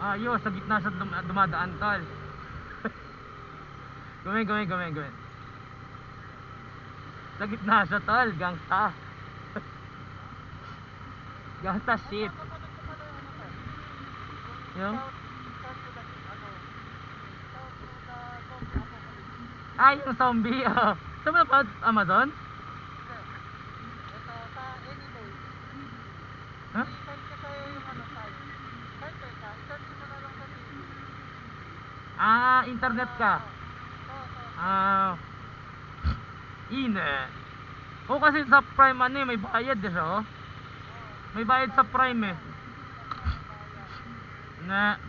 Ayos, sa gitna siya dumadaan, tol. Gawin. Sa gitna siya, tol. Gangsta. Gangsta shit. Yung? Yung zombie. Ito mo na Amazon? Huh? Internet ka. Ine. Kasi sa Prime may bayad siya, oh. May bayad sa Prime eh. Na